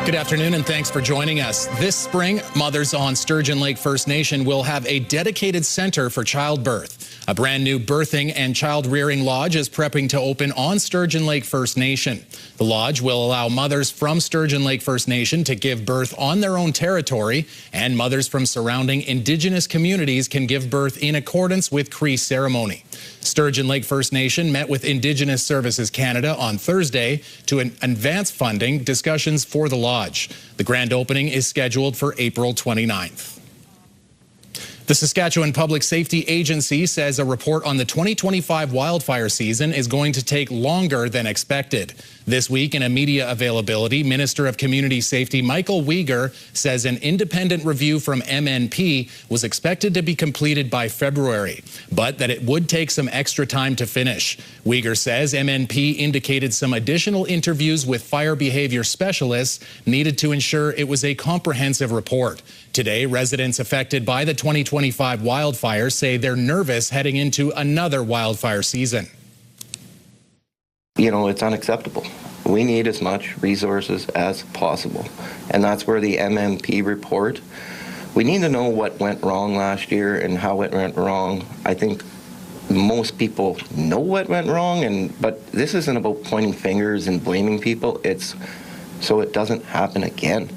Good afternoon and thanks for joining us. This spring, mothers on Sturgeon Lake First Nation will have a dedicated center for childbirth. A brand new birthing and child rearing lodge is prepping to open on Sturgeon Lake First Nation. The lodge will allow mothers from Sturgeon Lake First Nation to give birth on their own territory, and mothers from surrounding Indigenous communities can give birth in accordance with Cree ceremony. Sturgeon Lake First Nation met with Indigenous Services Canada on Thursday to advance funding discussions for the lodge. The grand opening is scheduled for April 29th. The Saskatchewan Public Safety Agency says a report on the 2025 wildfire season is going to take longer than expected. This week, in a media availability, Minister of Community Safety Michael Uyghur says an independent review from MNP was expected to be completed by February, but that it would take some extra time to finish. Uyghur says MNP indicated some additional interviews with fire behavior specialists needed to ensure it was a comprehensive report. Today, residents affected by the 2025 wildfires say they're nervous heading into another wildfire season. You know, it's unacceptable. We need as much resources as possible. And that's where the MMP report, we need to know what went wrong last year and how it went wrong. I think most people know what went wrong, but this isn't about pointing fingers and blaming people. It's so it doesn't happen again.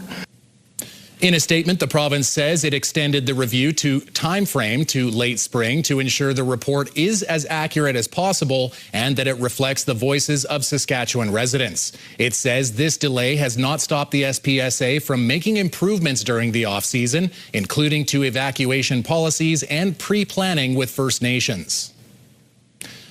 In a statement, the province says it extended the review time frame to late spring to ensure the report is as accurate as possible and that it reflects the voices of Saskatchewan residents. It says this delay has not stopped the SPSA from making improvements during the off-season, including to evacuation policies and pre-planning with First Nations.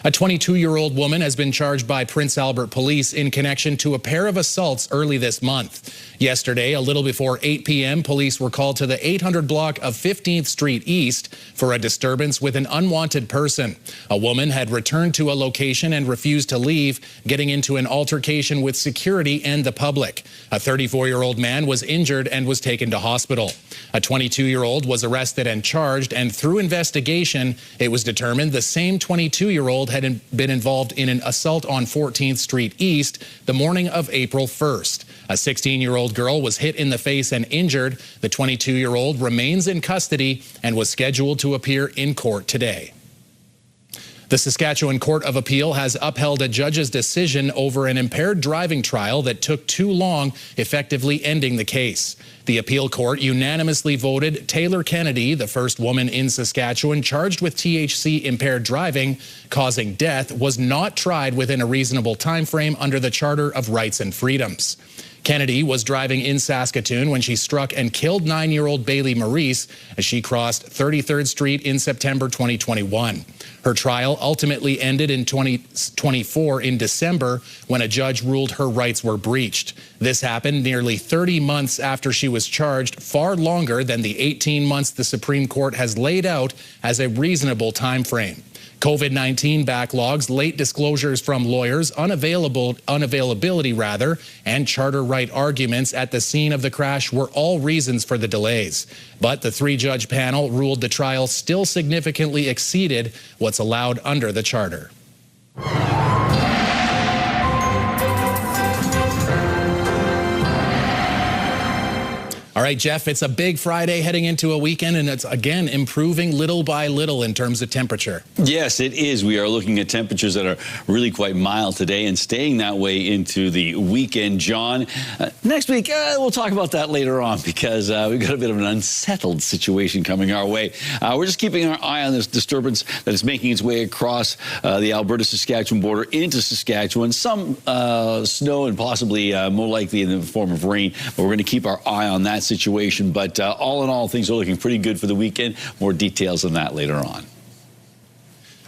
A 22-year-old woman has been charged by Prince Albert police in connection to a pair of assaults early this month. Yesterday, a little before 8 p.m., police were called to the 800 block of 15th Street East for a disturbance with an unwanted person. A woman had returned to a location and refused to leave, getting into an altercation with security and the public. A 34-year-old man was injured and was taken to hospital. A 22-year-old was arrested and charged, and through investigation, it was determined the same 22-year-old had been involved in an assault on 14th Street East the morning of April 1st. A 16-year-old girl was hit in the face and injured. The 22-year-old remains in custody and was scheduled to appear in court today. The Saskatchewan Court of Appeal has upheld a judge's decision over an impaired driving trial that took too long, effectively ending the case. The appeal court unanimously voted Taylor Kennedy, the first woman in Saskatchewan charged with THC impaired driving causing death, was not tried within a reasonable time frame under the Charter of Rights and Freedoms. Kennedy was driving in Saskatoon when she struck and killed 9-year-old Bailey Maurice as she crossed 33rd Street in September 2021. Her trial ultimately ended in 2024 in December when a judge ruled her rights were breached. This happened nearly 30 months after she was charged, far longer than the 18 months the Supreme Court has laid out as a reasonable time frame. COVID-19 backlogs, late disclosures from lawyers, unavailability, and charter right arguments at the scene of the crash were all reasons for the delays. But the three-judge panel ruled the trial still significantly exceeded what's allowed under the charter. All right, Jeff, it's a big Friday heading into a weekend, and it's, again, improving little by little in terms of temperature. Yes, it is. We are looking at temperatures that are really quite mild today and staying that way into the weekend. John, next week, we'll talk about that later on because we've got a bit of an unsettled situation coming our way. We're just keeping our eye on this disturbance that is making its way across the Alberta-Saskatchewan border into Saskatchewan. Some snow and possibly more likely in the form of rain, but we're going to keep our eye on that situation. But all in all, things are looking pretty good for the weekend. More details on that later on.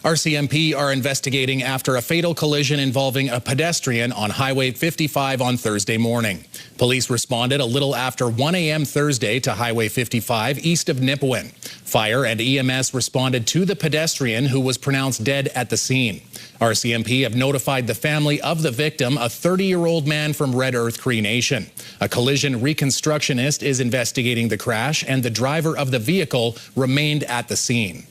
RCMP are investigating after a fatal collision involving a pedestrian on Highway 55 on Thursday morning. Police responded a little after 1 a.m. Thursday to Highway 55 east of Nipawin. Fire and EMS responded to the pedestrian, who was pronounced dead at the scene. RCMP have notified the family of the victim, a 30-year-old man from Red Earth Cree Nation. A collision reconstructionist is investigating the crash, and the driver of the vehicle remained at the scene.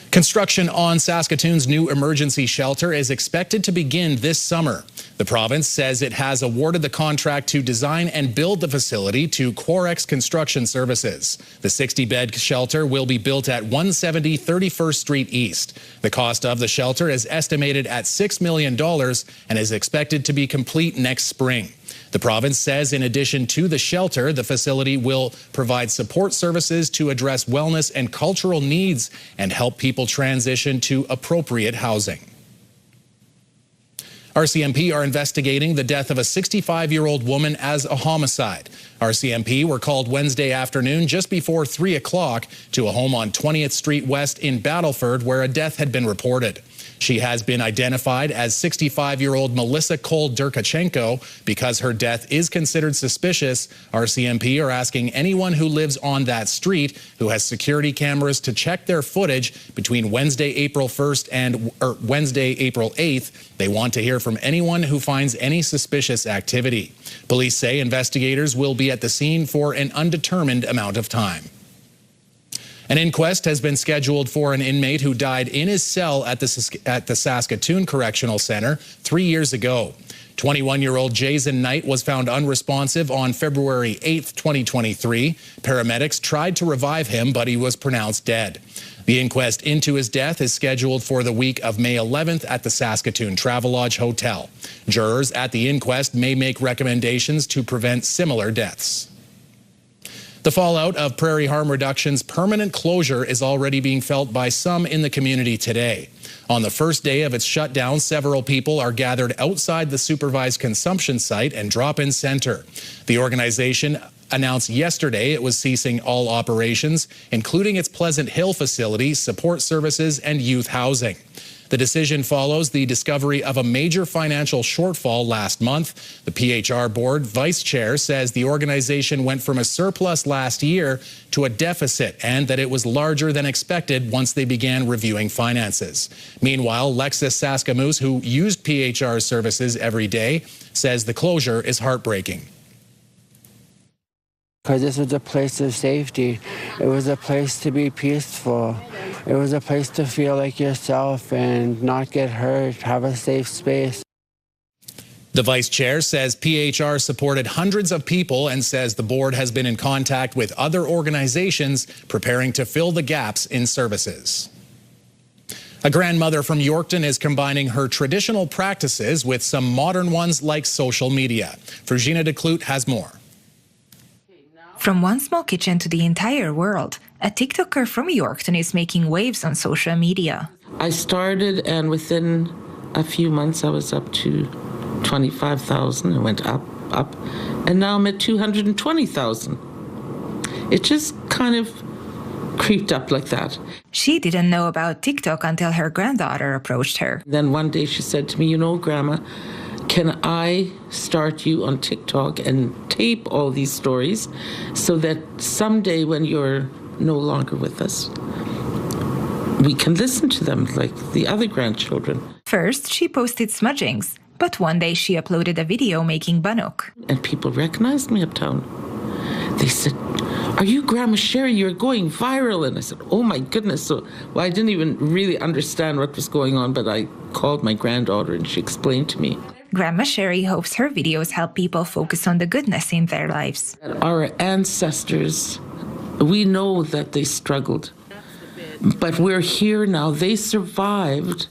Construction on Saskatoon's new emergency shelter is expected to begin this summer. The province says it has awarded the contract to design and build the facility to Quarex Construction Services. The 60-bed shelter will be built at 170 31st Street East. The cost of the shelter is estimated at $6 million and is expected to be complete next spring. The province says in addition to the shelter, the facility will provide support services to address wellness and cultural needs and help people transition to appropriate housing. RCMP are investigating the death of a 65-year-old woman as a homicide. RCMP were called Wednesday afternoon just before 3 o'clock to a home on 20th Street West in Battleford where a death had been reported. She has been identified as 65-year-old Melissa Kol-Durkachenko. Because her death is considered suspicious, RCMP are asking anyone who lives on that street who has security cameras to check their footage between Wednesday, April 1st and Wednesday, April 8th. They want to hear from anyone who finds any suspicious activity. Police say investigators will be at the scene for an undetermined amount of time. An inquest has been scheduled for an inmate who died in his cell at the Saskatoon Correctional Centre 3 years ago. 21-year-old Jason Knight was found unresponsive on February 8, 2023. Paramedics tried to revive him, but he was pronounced dead. The inquest into his death is scheduled for the week of May 11th at the Saskatoon Travelodge Hotel. Jurors at the inquest may make recommendations to prevent similar deaths. The fallout of Prairie Harm Reduction's permanent closure is already being felt by some in the community today. On the first day of its shutdown, several people are gathered outside the supervised consumption site and drop-in center. The organization announced yesterday it was ceasing all operations, including its Pleasant Hill facility, support services, and youth housing. The decision follows the discovery of a major financial shortfall last month. The PHR board vice chair says the organization went from a surplus last year to a deficit and that it was larger than expected once they began reviewing finances. Meanwhile, Lexus Saskamoose, who used PHR services every day, says the closure is heartbreaking. Because this was a place of safety. It was a place to be peaceful. It was a place to feel like yourself and not get hurt, have a safe space. The vice chair says PHR supported hundreds of people and says the board has been in contact with other organizations preparing to fill the gaps in services. A grandmother from Yorkton is combining her traditional practices with some modern ones like social media. Virginia Declout has more. From one small kitchen to the entire world, a TikToker from Yorkton is making waves on social media. I started, and within a few months I was up to 25,000. I went up, and now I'm at 220,000. It just kind of creeped up like that. She didn't know about TikTok until her granddaughter approached her. Then one day she said to me, "You know, Grandma, can I start you on TikTok and tape all these stories so that someday when you're no longer with us, we can listen to them like the other grandchildren?" First, she posted smudgings, but one day she uploaded a video making bannock. And people recognized me uptown. They said, "Are you Grandma Sherry? You're going viral." And I said, "Oh my goodness." So, well, I didn't even really understand what was going on, but I called my granddaughter and she explained to me. Grandma Sherry hopes her videos help people focus on the goodness in their lives. Our ancestors, we know that they struggled, but we're here now. They survived,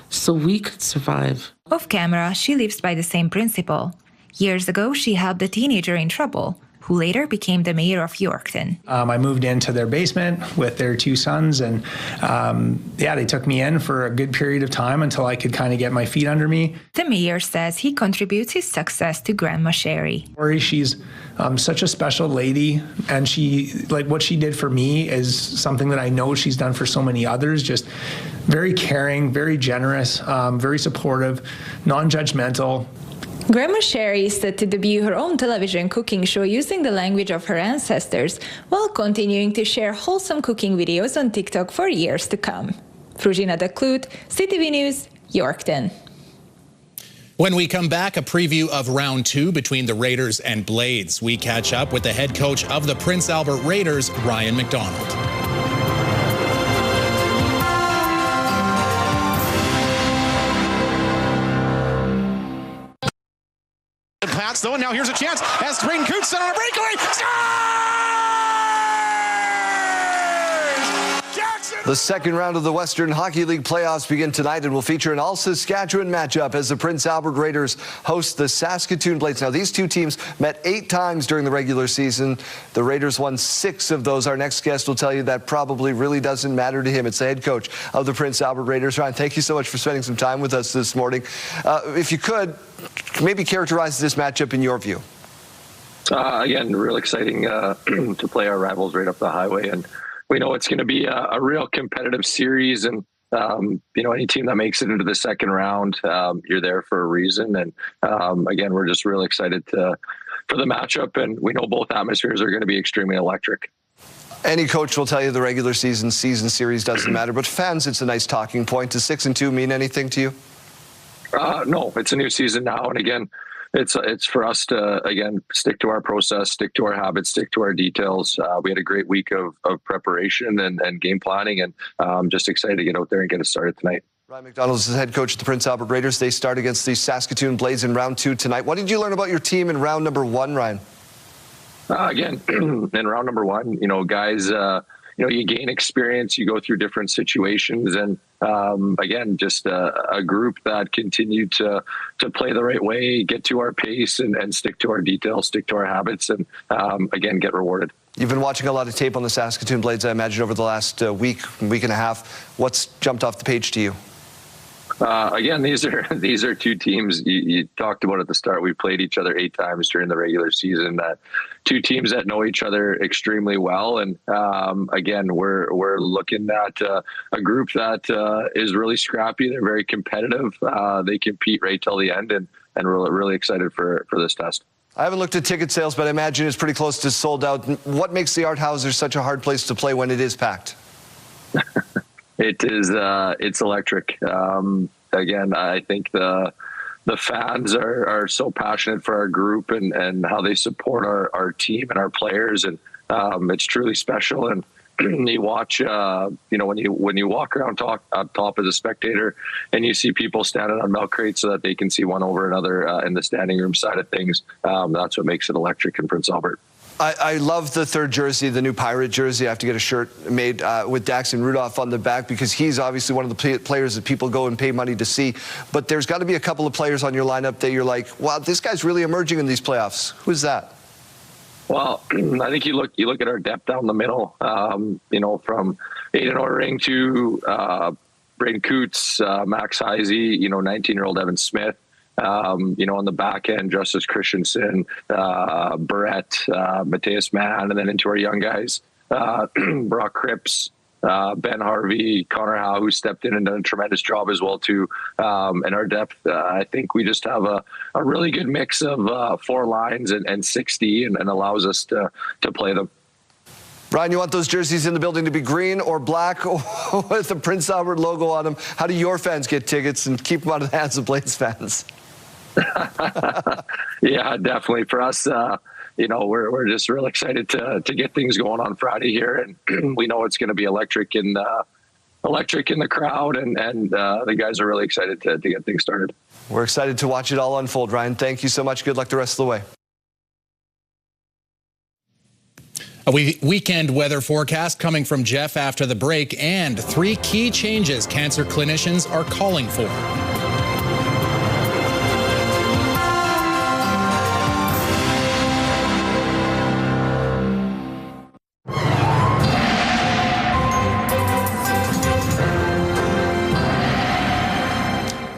so we could survive. Off camera, she lives by the same principle. Years ago, she helped a teenager in trouble, who later became the mayor of Yorkton. I moved into their basement with their two sons, and they took me in for a good period of time until I could kind of get my feet under me. The mayor says he contributes his success to Grandma Sherry. She's such a special lady, and what she did for me is something that I know she's done for so many others. Just very caring, very generous, very supportive, non-judgmental. Grandma Sherry is set to debut her own television cooking show using the language of her ancestors, while continuing to share wholesome cooking videos on TikTok for years to come. Virginia Declout, CTV News, Yorkton. When we come back, a preview of round 2 between the Raiders and Blades. We catch up with the head coach of the Prince Albert Raiders, Ryan McDonald. mats, though, and now here's a chance as Braden Coots on a breakaway. The second round of the Western Hockey League playoffs begin tonight and will feature an all-Saskatchewan matchup as the Prince Albert Raiders host the Saskatoon Blades. Now, these two teams met 8 times during the regular season. The Raiders won 6 of those. Our next guest will tell you that probably really doesn't matter to him. It's the head coach of the Prince Albert Raiders. Ryan, thank you so much for spending some time with us this morning. If you could, maybe characterize this matchup in your view. Again, real exciting to play our rivals right up the highway, and we know it's going to be a real competitive series, and any team that makes it into the second round, you're there for a reason. And again, we're just really excited for the matchup, and we know both atmospheres are going to be extremely electric. Any coach will tell you the regular season series doesn't matter, but fans, it's a nice talking point. Does 6-2 mean anything to you? No, it's a new season now, and again, it's for us to, again, stick to our process, stick to our habits, stick to our details. We had a great week of preparation and game planning, and I'm just excited to get out there and get it started tonight. Ryan McDonald is the head coach of the Prince Albert Raiders. They start against the Saskatoon Blades in round 2 tonight. What did you learn about your team in round number 1, Ryan? Again, in round number 1, guys, you gain experience, you go through different situations, and again, just a group that continued to play the right way, get to our pace, and stick to our details, stick to our habits, and again, get rewarded. You've been watching a lot of tape on the Saskatoon Blades, I imagine, over the last week and a half. What's jumped off the page to you? Again, these are two teams. You talked about at the start. We played each other 8 times during the regular season. Two teams that know each other extremely well, and again, we're looking at a group that is really scrappy. They're very competitive. They compete right till the end, and we're really excited for this test. I haven't looked at ticket sales, but I imagine it's pretty close to sold out. What makes the Art Hauser such a hard place to play when it is packed? It is. It's electric. Again, I think the fans are so passionate for our group and how they support our team and our players, and it's truly special. And you watch, when you walk around up top as a spectator, and you see people standing on milk crates so that they can see one over another in the standing room side of things. That's what makes it electric in Prince Albert. I love the 3rd jersey, the new Pirate jersey. I have to get a shirt made with Daxton Rudolph on the back, because he's obviously one of the players that people go and pay money to see. But there's got to be a couple of players on your lineup that you're like, wow, this guy's really emerging in these playoffs. Who's that? Well, I think you look at our depth down the middle, from Aiden Ordering to Braden Coots, Max Heisey, 19-year-old Evan Smith. On the back end, Justice Christensen, Barrett, Mateus Mann, and then into our young guys, Brock Cripps, Ben Harvey, Connor Howe, who stepped in and done a tremendous job as well too. And our depth, I think we just have a really good mix of 4 lines and 60, and allows us to play them. Ryan, you want those jerseys in the building to be green or black or with the Prince Albert logo on them? How do your fans get tickets and keep them out of the hands of Blades fans? Yeah, definitely. For us, we're just real excited to get things going on Friday here, and we know it's going to be electric in the crowd, and the guys are really excited to get things started. We're excited to watch it all unfold. Ryan, thank you so much. Good luck the rest of the way. A weekend weather forecast coming from Jeff after the break, and 3 key changes cancer clinicians are calling for.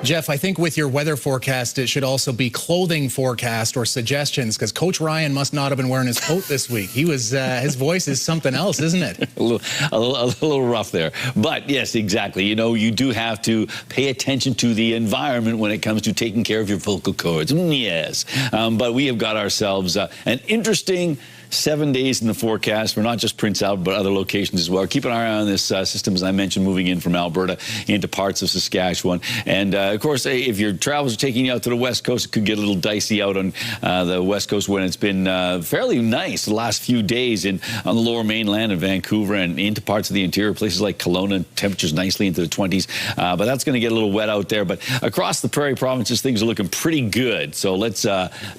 Jeff, I think with your weather forecast, it should also be clothing forecast or suggestions, because Coach Ryan must not have been wearing his coat this week. He was, his voice is something else, isn't it? A little rough there. But yes, exactly. You do have to pay attention to the environment when it comes to taking care of your vocal cords. Yes. But we have got ourselves an interesting 7 days in the forecast for not just Prince Albert, but other locations as well. Keep an eye on this system, as I mentioned, moving in from Alberta into parts of Saskatchewan. And, of course, if your travels are taking you out to the West Coast, it could get a little dicey out on the West Coast when it's been fairly nice the last few days on the lower mainland in Vancouver and into parts of the interior, places like Kelowna, temperatures nicely into the 20s. But that's going to get a little wet out there. But across the prairie provinces, things are looking pretty good. So let's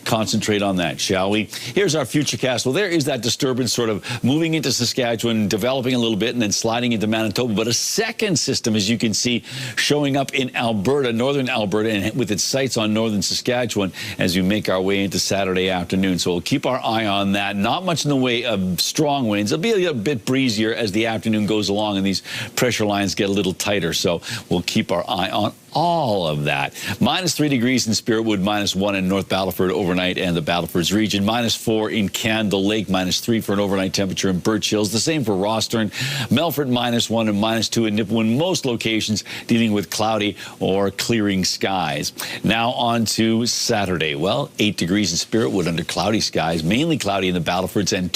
concentrate on that, shall we? Here's our futurecast. Well, there is that disturbance sort of moving into Saskatchewan, developing a little bit, and then sliding into Manitoba. But a second system, as you can see, showing up in Alberta, northern Alberta, and with its sights on northern Saskatchewan as we make our way into Saturday afternoon. So we'll keep our eye on that. Not much in the way of strong winds. It'll be a bit breezier as the afternoon goes along and these pressure lines get a little tighter. So we'll keep our eye on all of that. -3 degrees in Spiritwood, -1 in North Battleford overnight and the Battlefords region, -4 in Candle Lake, -3 for an overnight temperature in Birch Hills. The same for Rostern, Melfort -1 and -2 in Nipawin. Most locations dealing with cloudy or clearing skies. Now on to Saturday. Well, 8 degrees in Spiritwood under cloudy skies, mainly cloudy in the Battlefords, and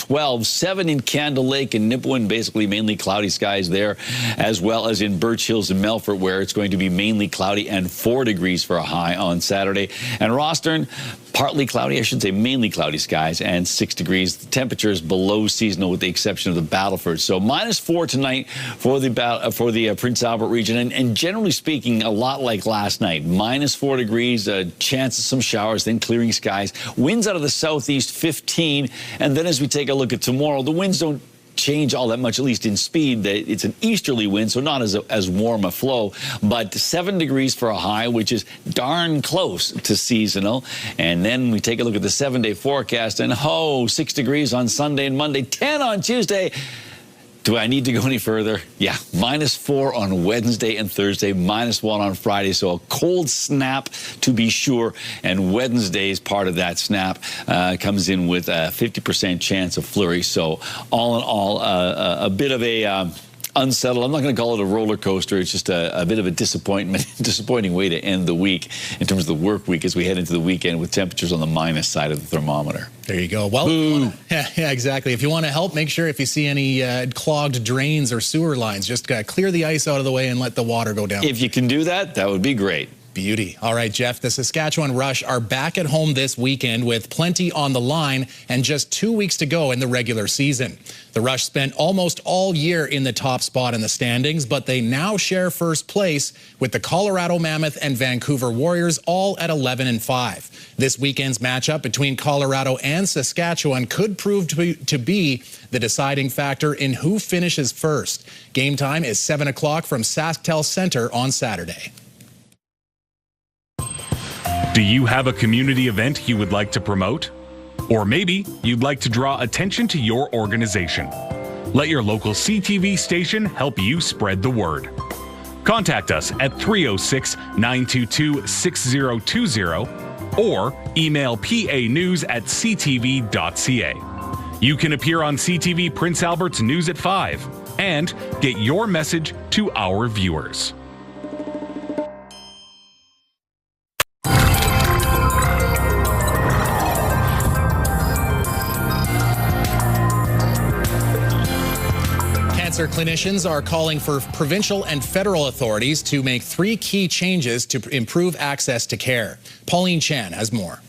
7 in Candle Lake and Nipawin, basically mainly cloudy skies there, as well as in Birch Hills and Melfort, where it's going to be mainly cloudy and 4 degrees for a high on Saturday. And Rostern, partly cloudy, I should say mainly cloudy skies, and 6 degrees. The temperature is below seasonal with the exception of the Battleford. So -4 tonight for the Prince Albert region, and generally speaking, a lot like last night. -4 degrees, a chance of some showers, then clearing skies. Winds out of the southeast, 15. And then as we take a look at tomorrow, the winds don't change all that much, at least in speed. It's an easterly wind, so not as warm a flow, but 7 degrees for a high, which is darn close to seasonal. And then we take a look at the 7-day forecast, and 6 degrees on Sunday and Monday, 10 on Tuesday. Do I need to go any further? Yeah, -4 on Wednesday and Thursday, -1 on Friday. So a cold snap to be sure. And Wednesday's part of that snap comes in with a 50% chance of flurry. So all in all, a bit of a unsettled. I'm not going to call it a roller coaster. It's just a bit of a disappointing way to end the week in terms of the work week as we head into the weekend with temperatures on the minus side of the thermometer. There you go. Well, yeah, exactly. If you want to help, make sure if you see any clogged drains or sewer lines, just clear the ice out of the way and let the water go down. If you can do that, that would be great. Beauty. All right, Jeff, the Saskatchewan Rush are back at home this weekend with plenty on the line and just 2 weeks to go in the regular season. The Rush spent almost all year in the top spot in the standings, but they now share first place with the Colorado Mammoth and Vancouver Warriors, all at 11-5. This weekend's matchup between Colorado and Saskatchewan could prove to be the deciding factor in who finishes first. Game time is 7 o'clock from SaskTel Center on Saturday. Do you have a community event you would like to promote? Or maybe you'd like to draw attention to your organization. Let your local CTV station help you spread the word. Contact us at 306-922-6020 or email panews@ctv.ca. You can appear on CTV Prince Albert's News at 5 and get your message to our viewers. Cancer clinicians are calling for provincial and federal authorities to make 3 key changes to improve access to care. Pauline Chan has more.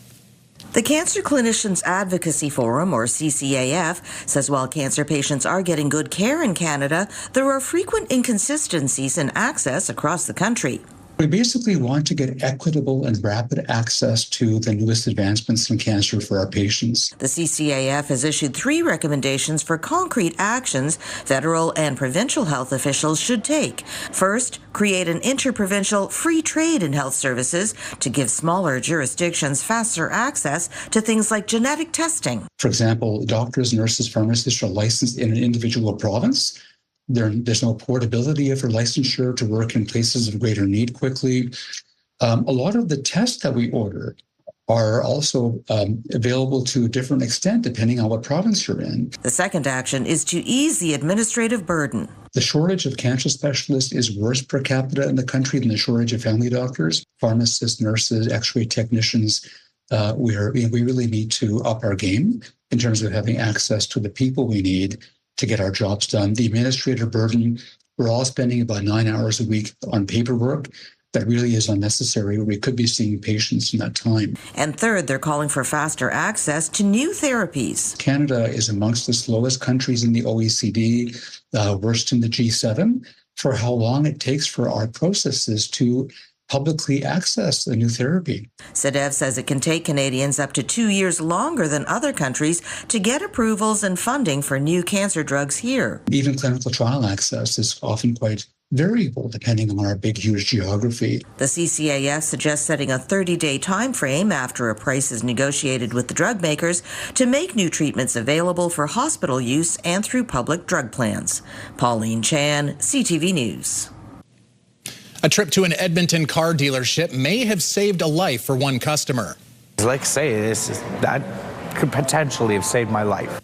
The Cancer Clinicians Advocacy Forum, or CCAF, says while cancer patients are getting good care in Canada, there are frequent inconsistencies in access across the country. We basically want to get equitable and rapid access to the newest advancements in cancer for our patients. The CCAF has issued 3 recommendations for concrete actions federal and provincial health officials should take. First, create an interprovincial free trade in health services to give smaller jurisdictions faster access to things like genetic testing. For example, doctors, nurses, pharmacists are licensed in an individual province. There's no portability of her licensure to work in places of greater need quickly. A lot of the tests that we order are also available to a different extent depending on what province you're in. The second action is to ease the administrative burden. The shortage of cancer specialists is worse per capita in the country than the shortage of family doctors. Pharmacists, nurses, x-ray technicians we really need to up our game in terms of having access to the people we need to get our jobs done. The administrative burden, we're all spending about 9 hours a week on paperwork. That really is unnecessary. We could be seeing patients in that time. And third, they're calling for faster access to new therapies. Canada is amongst the slowest countries in the OECD, worst in the G7, for how long it takes for our processes to publicly access a new therapy. Sadev says it can take Canadians up to 2 years longer than other countries to get approvals and funding for new cancer drugs here. Even clinical trial access is often quite variable depending on our big, huge geography. The CCAS suggests setting a 30-day time frame after a price is negotiated with the drug makers to make new treatments available for hospital use and through public drug plans. Pauline Chan, CTV News. A trip to an Edmonton car dealership may have saved a life for one customer. Like I say, that could potentially have saved my life.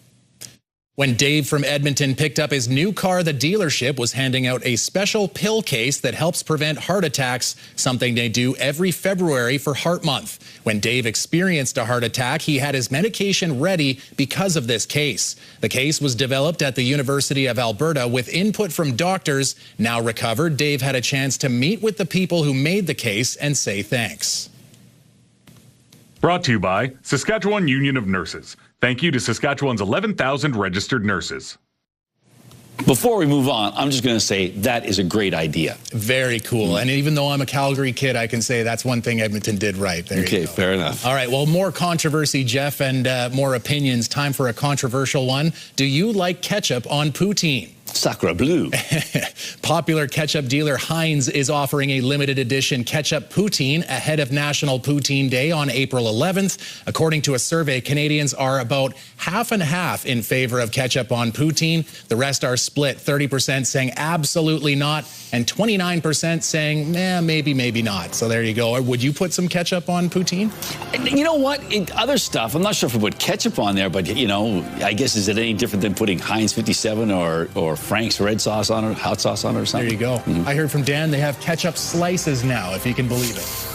When Dave from Edmonton picked up his new car, the dealership was handing out a special pill case that helps prevent heart attacks, something they do every February for Heart Month. When Dave experienced a heart attack, he had his medication ready because of this case. The case was developed at the University of Alberta with input from doctors. Now recovered, Dave had a chance to meet with the people who made the case and say thanks. Brought to you by Saskatchewan Union of Nurses. Thank you to Saskatchewan's 11,000 registered nurses. Before we move on, I'm just going to say that is a great idea. Very cool. And even though I'm a Calgary kid, I can say that's one thing Edmonton did right. There okay, you go. Fair enough. All right, well, more controversy, Jeff, and more opinions. Time for a controversial one. Do you like ketchup on poutine? Sacre bleu. Popular ketchup dealer Heinz is offering a limited edition ketchup poutine ahead of National Poutine Day on April 11th. According to a survey, Canadians are about half and half in favor of ketchup on poutine. The rest are split, 30% saying absolutely not, and 29% saying, maybe, maybe not. So there you go. Would you put some ketchup on poutine? You know what? Other stuff, I'm not sure if we put ketchup on there, but, you know, I guess is it any different than putting Heinz 57 or Frank's red sauce on it, hot sauce on it or something? There you go. I heard from Dan they have ketchup slices now, if you can believe it.